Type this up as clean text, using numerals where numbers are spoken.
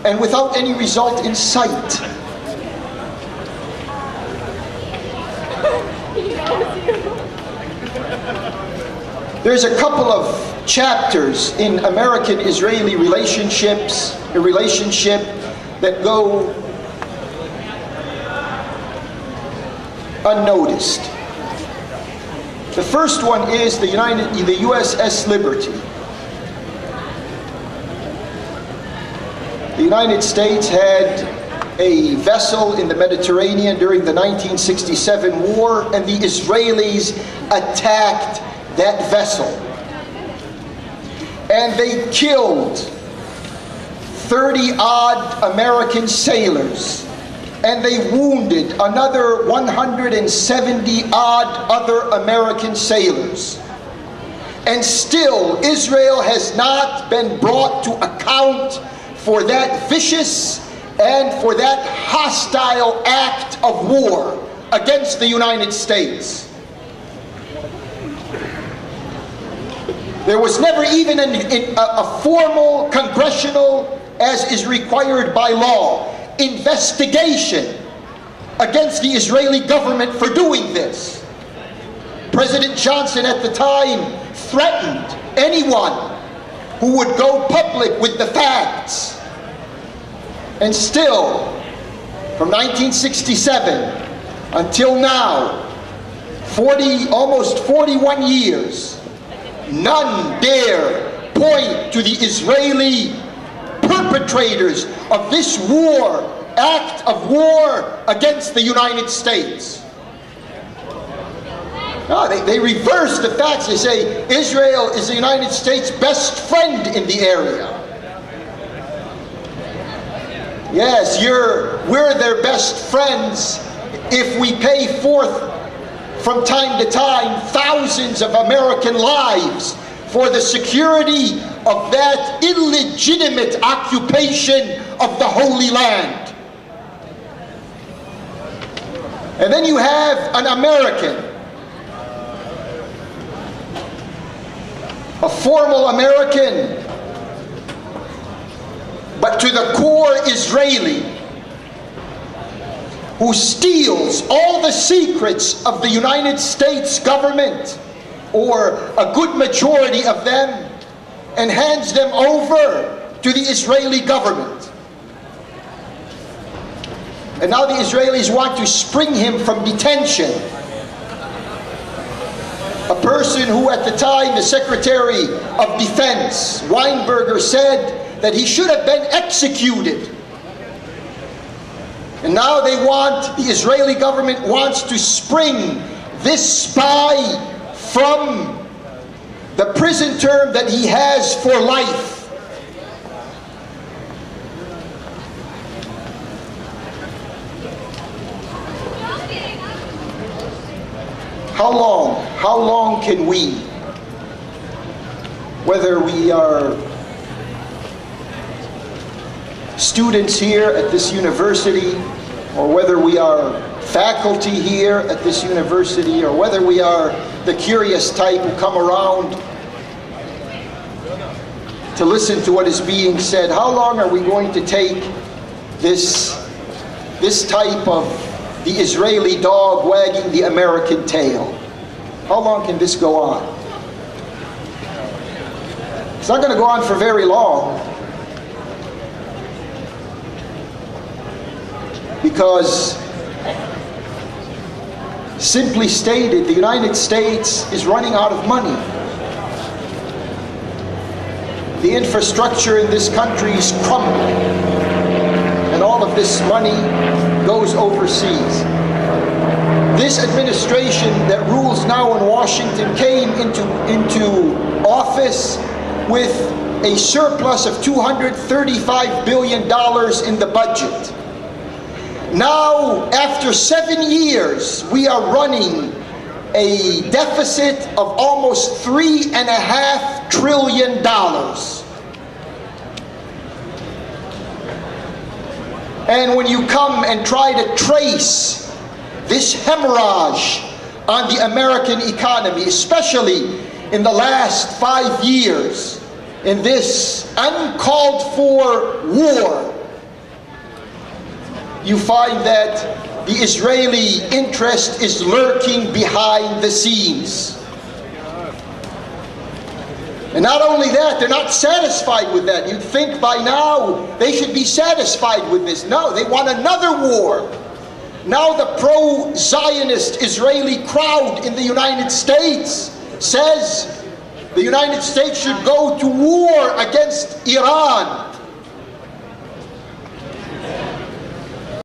and without any result in sight. There's a couple of chapters in American-Israeli relationships, a relationship that go unnoticed. The first one is the USS Liberty. The United States had a vessel in the Mediterranean during the 1967 war, and the Israelis attacked that vessel. And they killed 30-odd American sailors, and they wounded another 170-odd other American sailors. And still, Israel has not been brought to account for that vicious and for that hostile act of war against the United States. There was never even a formal congressional, as is required by law, investigation against the Israeli government for doing this. President Johnson at the time threatened anyone who would go public with the facts. And still, from 1967 until now, almost 41 years, none dare point to the Israeli perpetrators of this act of war against the United States. No, they reverse the facts. They say Israel is the United States' best friend in the area. Yes, we're their best friends if we pay forth from time to time thousands of American lives for the security of that illegitimate occupation of the Holy Land. And then you have an American, a formal American, but to the core Israeli, who steals all the secrets of the United States government, or a good majority of them, and hands them over to the Israeli government. And now the Israelis want to spring him from detention. A person who at the time, the Secretary of Defense, Weinberger, said that he should have been executed. And now the Israeli government wants to spring this spy from the prison term that he has for life. How long can we, whether we are students here at this university, or whether we are faculty here at this university, or whether we are the curious type who come around to listen to what is being said, how long are we going to take this type of the Israeli dog wagging the American tail? How long can this go on? It's not going to go on for very long. Because, simply stated, the United States is running out of money. The infrastructure in this country is crumbling, and all of this money goes overseas. This administration that rules now in Washington came into office with a surplus of $235 billion in the budget. Now, after 7 years, we are running a deficit of almost $3.5 trillion. And when you come and try to trace this hemorrhage on the American economy, especially in the last 5 years, in this uncalled for war you find that the Israeli interest is lurking behind the scenes. And not only that, they're not satisfied with that. You'd think by now they should be satisfied with this. No, they want another war. Now the pro-Zionist Israeli crowd in the United States says the United States should go to war against Iran.